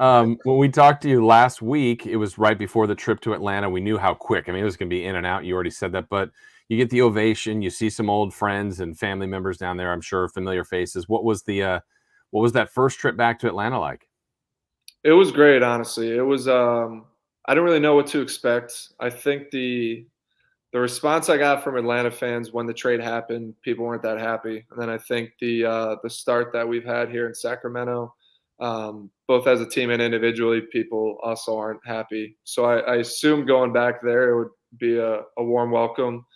When we talked to you last week, it was right before the trip to Atlanta. We knew how quick. I mean, it was going to be in and out. You already said that, but you get the ovation. You see some old friends and family members down there. I'm sure familiar faces. What was that first trip back to Atlanta like? It was great, honestly. It was I didn't really know what to expect. I think the response I got from Atlanta fans when the trade happened, people weren't that happy. And then I think the start that we've had here in Sacramento, both as a team and individually, people also aren't happy. So I assume going back there it would be a warm welcome,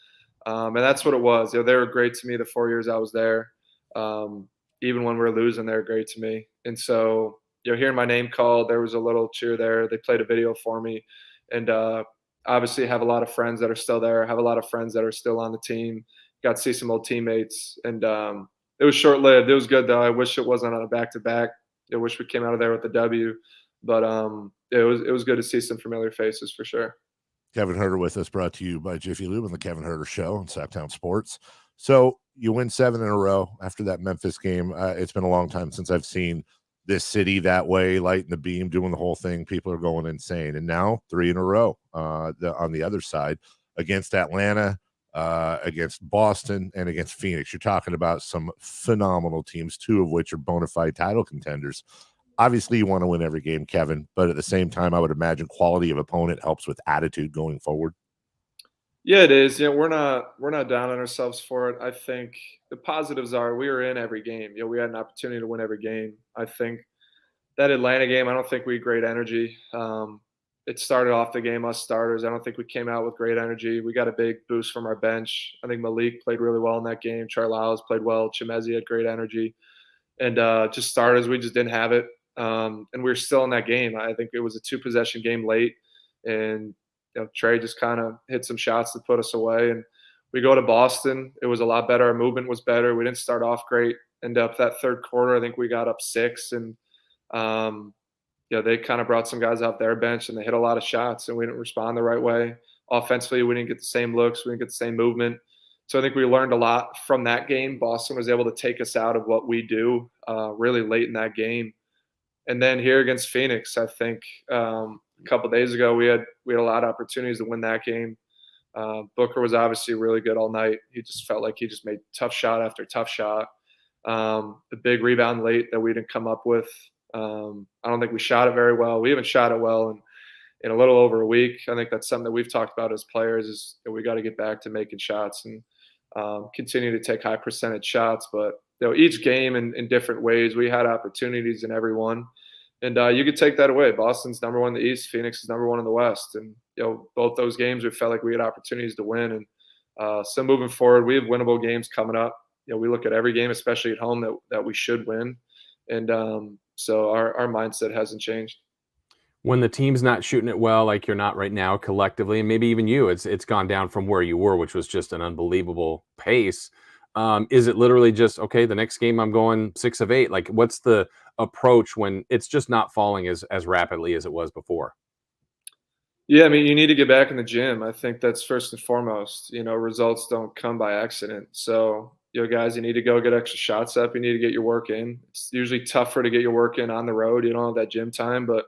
and that's what it was. They were great to me the 4 years I was there. Um, Even when we were losing, they were great to me. And so hearing my name called, there was a little cheer there. They played a video for me, and obviously have a lot of friends that are still there. Have a lot of friends that are still on the team. Got to see some old teammates, and it was short lived. It was good though. I wish it wasn't on a back to back. I wish we came out of there with the W, but it was good to see some familiar faces for sure. Kevin Huerter with us, brought to you by Jiffy Lube and the Kevin Huerter Show on Sactown Sports. So you win 7 in a row after that Memphis game. It's been a long time since I've seen this city that way, lighting the beam, doing the whole thing. People are going insane. And now 3 in a row on the other side against Atlanta, against Boston, and against Phoenix. You're talking about some phenomenal teams, 2 of which are bona fide title contenders. Obviously, you want to win every game, Kevin, but at the same time, I would imagine quality of opponent helps with attitude going forward. Yeah, it is. We're not down on ourselves for it. I think the positives are we were in every game. We had an opportunity to win every game. I think that Atlanta game, I don't think we had great energy. It started off the game, us starters. I don't think we came out with great energy. We got a big boost from our bench. I think Malik played really well in that game. Charles played well. Chimezi had great energy. And just starters, we just didn't have it. And we were still in that game. I think it was a 2-possession game late. And Trey just kind of hit some shots to put us away. And we go to Boston. It was a lot better. Our movement was better. We didn't start off great. End up that third quarter, I think we got up 6. And they kind of brought some guys off their bench, and they hit a lot of shots, and we didn't respond the right way. Offensively, we didn't get the same looks. We didn't get the same movement. So I think we learned a lot from that game. Boston was able to take us out of what we do really late in that game. And then here against Phoenix, I think a couple of days ago we had a lot of opportunities to win that game. Booker was obviously really good all night. He just felt like he just made tough shot after tough shot. The big rebound late that we didn't come up with. I don't think we shot it very well. We haven't shot it well in a little over a week. I think that's something that we've talked about as players is that we got to get back to making shots and continue to take high percentage shots. But each game in different ways, we had opportunities in every one. And you could take that away. Boston's number 1 in the East. Phoenix is number 1 in the West. And, both those games, we felt like we had opportunities to win. And so moving forward, we have winnable games coming up. We look at every game, especially at home, that we should win. And so our mindset hasn't changed. When the team's not shooting it well, like you're not right now collectively, and maybe even you, it's gone down from where you were, which was just an unbelievable pace. Is it literally just, okay, the next game I'm going 6 of 8? Like, what's the approach when it's just not falling as rapidly as it was before? Yeah, I mean, you need to get back in the gym. I think that's first and foremost. Results don't come by accident. So, guys, you need to go get extra shots up. You need to get your work in. It's usually tougher to get your work in on the road. You don't have that gym time. But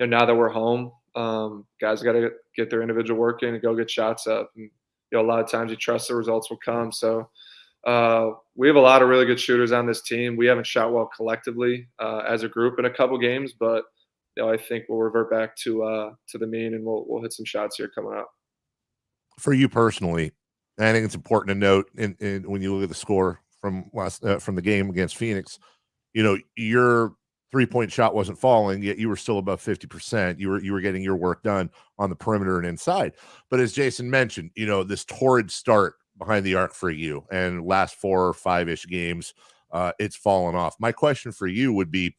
now that we're home, guys got to get their individual work in and go get shots up. And a lot of times you trust the results will come. So we have a lot of really good shooters on this team. We haven't shot well collectively as a group in a couple games, but I think we'll revert back to the mean, and we'll hit some shots here coming up. For you personally, I think it's important to note in when you look at the score from the game against Phoenix, your 3-point shot wasn't falling, yet you were still above 50%. You were getting your work done on the perimeter and inside. But as Jason mentioned, this torrid start behind the arc for you, and last 4 or 5-ish games, it's fallen off. My question for you would be,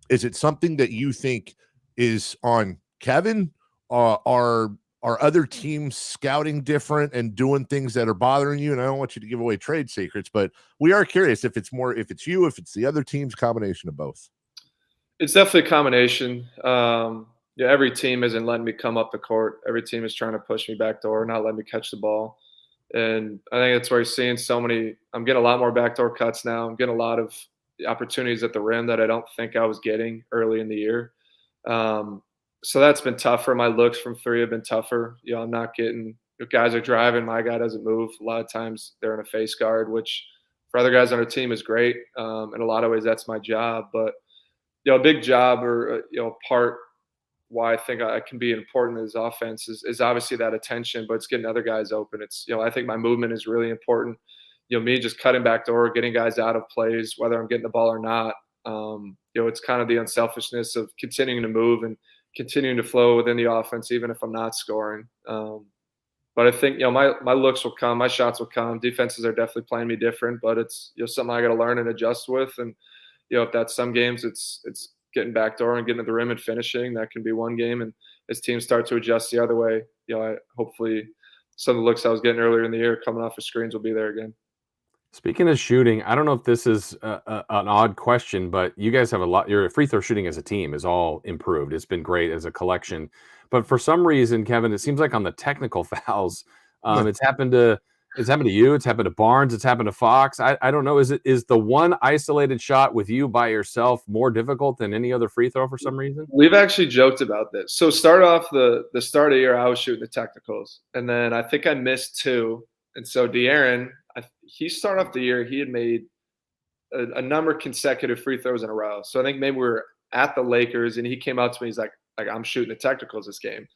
is it something that you think is on Kevin? Are other teams scouting different and doing things that are bothering you? And I don't want you to give away trade secrets, but we are curious if it's you, if it's the other team's, combination of both. It's definitely a combination. Every team isn't letting me come up the court. Every team is trying to push me backdoor, not letting me catch the ball. And I think that's where you're seeing I'm getting a lot more backdoor cuts now. I'm getting a lot of opportunities at the rim that I don't think I was getting early in the year. So that's been tougher. My looks from three have been tougher. I'm not getting – if guys are driving, my guy doesn't move. A lot of times they're in a face guard, which for other guys on our team is great. In a lot of ways, that's my job. But, a big job or, part why I think I can be important in his offense is obviously that attention, but it's getting other guys open. It's, I think my movement is really important. Me just cutting back door, getting guys out of plays, whether I'm getting the ball or not. It's kind of the unselfishness of continuing to move and continuing to flow within the offense, even if I'm not scoring. But I think, my looks will come, my shots will come. Defenses are definitely playing me different, but it's, something I got to learn and adjust with. And, if that's some games, it's getting backdoor and getting to the rim and finishing. That can be one game. And as teams start to adjust the other way, hopefully some of the looks I was getting earlier in the year coming off of screens will be there again. Speaking of shooting, I don't know if this is an odd question, but you guys have a lot. Your free throw shooting as a team is all improved. It's been great as a collection. But for some reason, Kevin, it seems like on the technical fouls, it's happened to you. It's happened to Barnes. It's happened to Fox. I don't know. Is the one isolated shot with you by yourself more difficult than any other free throw for some reason? We've actually joked about this. So start off the start of the year, I was shooting the technicals, and then I think I missed two. And so De'Aaron, he started off the year, he had made a number of consecutive free throws in a row. So I think maybe we were at the Lakers, and he came out to me. He's like, I'm shooting the technicals this game.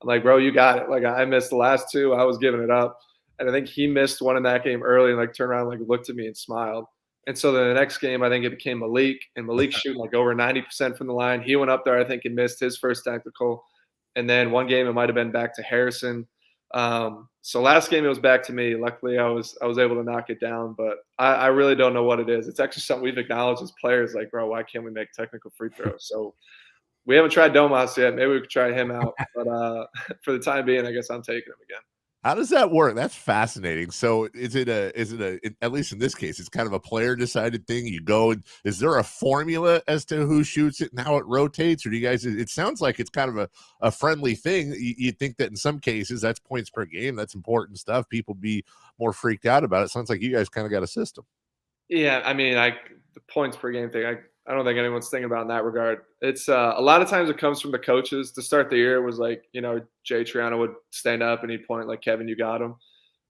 I'm like, bro, you got it. Like, I missed the last two. I was giving it up. And I think he missed one in that game early and, turned around and, looked at me and smiled. And so then the next game, I think it became Malik. And Malik shooting, over 90% from the line. He went up there, I think, and missed his first technical. And then one game, it might have been back to Harrison. So last game it was back to me. Luckily, I was able to knock it down, but I really don't know what it is. It's actually something we've acknowledged as players. Like, bro, why can't we make technical free throws? So we haven't tried Domas yet. Maybe we could try him out. But for the time being, I guess I'm taking him again. How does that work? That's fascinating. So is it at least in this case, it's kind of a player decided thing? You go and is there a formula as to who shoots it and how it rotates? Or do you guys, it sounds like it's kind of a friendly thing. You think that in some cases that's points per game. That's important stuff. People be more freaked out about it. Sounds like you guys kind of got a system. Yeah. I mean, the points per game thing, I don't think anyone's thinking about in that regard. It's a lot of times it comes from the coaches. To start the year, it was like, Jay Triano would stand up and he'd point like, Kevin, you got him.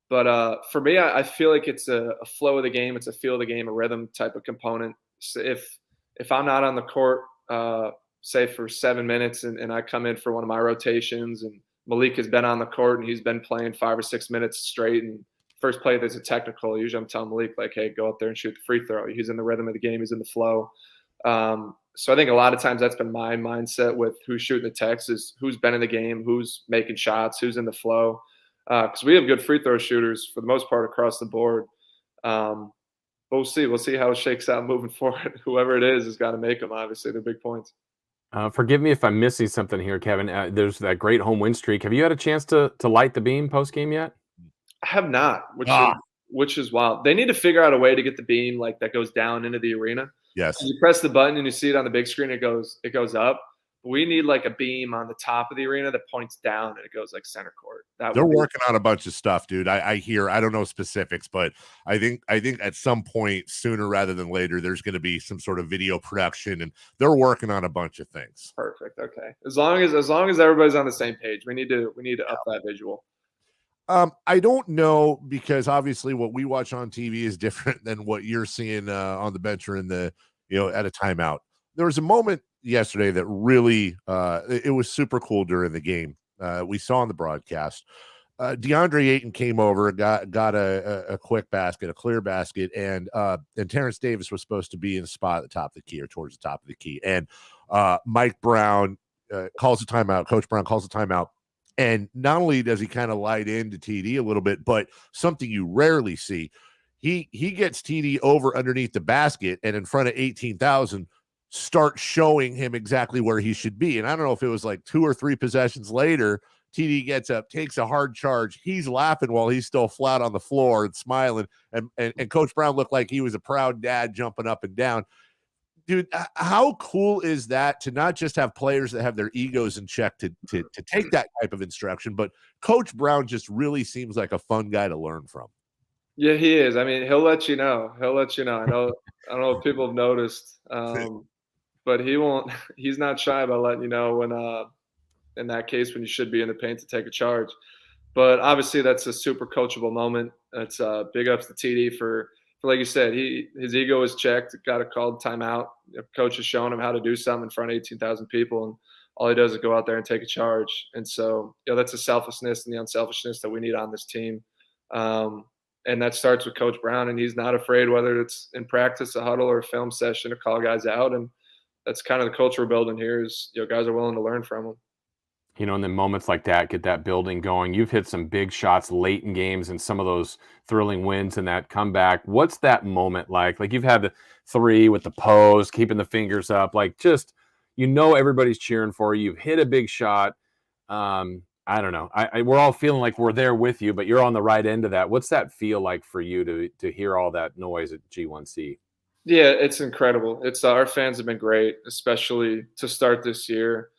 But for me, I feel like it's a flow of the game. It's a feel of the game, a rhythm type of component. So if I'm not on the court, say for 7 minutes and I come in for one of my rotations and Malik has been on the court and he's been playing 5 or 6 minutes straight and first play there's a technical, usually I'm telling Malik like, hey, go up there and shoot the free throw. He's in the rhythm of the game. He's in the flow. So I think a lot of times that's been my mindset with who's shooting the techs is who's been in the game, who's making shots, who's in the flow. Because we have good free throw shooters for the most part across the board. But we'll see. We'll see how it shakes out moving forward. Whoever it is has got to make them. Obviously, they're big points. Forgive me if I'm missing something here, Kevin. There's that great home win streak. Have you had a chance to light the beam post game yet? I have not, which is wild. They need to figure out a way to get the beam that goes down into the arena. Yes. You press the button and you see it on the big screen. It goes up. We need a beam on the top of the arena that points down and it goes center court. They're working on a bunch of stuff, dude. I hear, I don't know specifics, but I think at some point sooner rather than later, there's going to be some sort of video production and they're working on a bunch of things. Perfect. Okay. As long as everybody's on the same page, we need to up that visual. I don't know because obviously what we watch on TV is different than what you're seeing on the bench or in the, at a timeout. There was a moment yesterday that really, it was super cool during the game. We saw on the broadcast, DeAndre Ayton came over, got a quick basket, a clear basket, and Terrence Davis was supposed to be in a spot at the top of the key or towards the top of the key. And Mike Brown calls a timeout. Coach Brown calls a timeout. And not only does he kind of light into TD a little bit, but something you rarely see, he gets TD over underneath the basket and in front of 18,000 start showing him exactly where he should be. And I don't know if it was 2 or 3 possessions later, TD gets up, takes a hard charge. He's laughing while he's still flat on the floor and smiling. And Coach Brown looked like he was a proud dad jumping up and down. Dude, how cool is that to not just have players that have their egos in check to take that type of instruction, but Coach Brown just really seems like a fun guy to learn from. Yeah, he is. I mean, he'll let you know. I don't know if people have noticed. but he won't. He's not shy about letting you know when, in that case, when you should be in the paint to take a charge. But obviously, that's a super coachable moment. That's big ups to TD for like you said, his ego is checked. Got a called timeout. Coach has shown him how to do something in front of 18,000 people, and all he does is go out there and take a charge. And so, that's the selflessness and the unselfishness that we need on this team. And that starts with Coach Brown, and he's not afraid, whether it's in practice, a huddle, or a film session, to call guys out. And that's kind of the culture we're building here. Is guys are willing to learn from him. And then moments like that get that building going. You've hit some big shots late in games and some of those thrilling wins and that comeback. What's that moment like? Like, you've had the 3 with the pose, keeping the fingers up, like, just, everybody's cheering for you. You've hit a big shot. I don't know. We're all feeling like we're there with you, but you're on the right end of that. What's that feel like for you to hear all that noise at G1C? Yeah, it's incredible. It's our fans have been great, especially to start this year.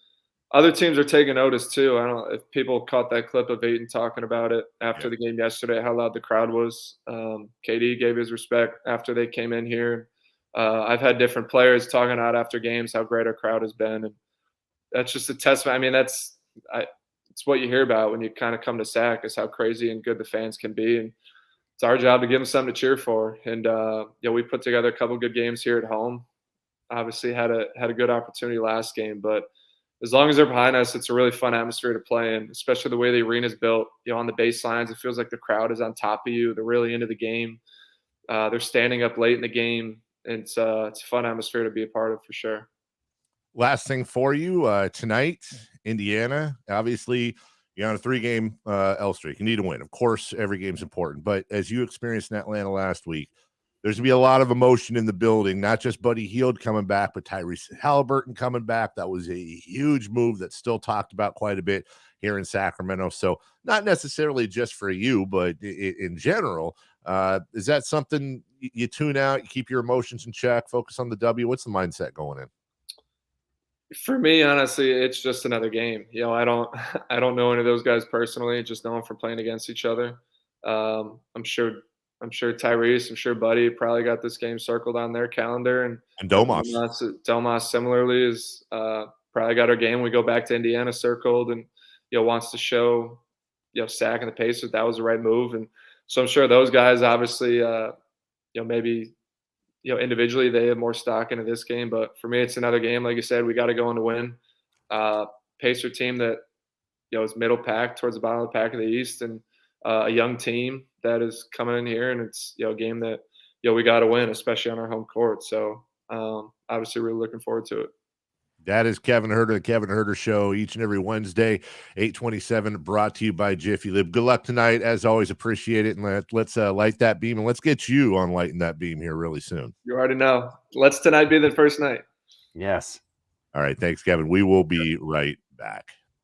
Other teams are taking notice too. I don't know if people caught that clip of Ayton talking about it after the game yesterday, how loud the crowd was. KD gave his respect after they came in here. I've had different players talking out after games how great our crowd has been, and that's just a testament. I mean, it's what you hear about when you kind of come to Sac, is how crazy and good the fans can be, and it's our job to give them something to cheer for. And we put together a couple good games here at home. Obviously, had a good opportunity last game, but as long as they're behind us, it's a really fun atmosphere to play in, especially the way the arena's built. On the baselines, it feels like the crowd is on top of you. They're really into the game. They're standing up late in the game. And it's a fun atmosphere to be a part of, for sure. Last thing for you tonight, Indiana. Obviously, you're on a 3-game L streak. You need to win. Of course, every game's important. But as you experienced in Atlanta last week, there's going to be a lot of emotion in the building, not just Buddy Hield coming back, but Tyrese Halliburton coming back. That was a huge move that's still talked about quite a bit here in Sacramento. So not necessarily just for you, but in general, is that something you tune out, you keep your emotions in check, focus on the W? What's the mindset going in? For me, honestly, it's just another game. I don't know any of those guys personally, just know them from playing against each other. I'm sure Tyrese, I'm sure Buddy probably got this game circled on their calendar, and Domas similarly is probably got our game. We go back to Indiana circled, and wants to show Sac and the Pacers that was the right move, and so I'm sure those guys obviously maybe individually they have more stock into this game, but for me it's another game. Like you said, we got to go in to win. Pacer team that is middle pack towards the bottom of the pack of the East, and a young team that is coming in here, and it's a game that we got to win, especially on our home court. So obviously really looking forward to it. That is Kevin Huerter, the Kevin Huerter Show, each and every Wednesday, 8:27, brought to you by Jiffy Lube. Good luck tonight. As always, appreciate it. And let's light that beam, and let's get you on lighting that beam here really soon. You already know. Let's tonight be the first night. Yes. All right. Thanks, Kevin. We will be right back.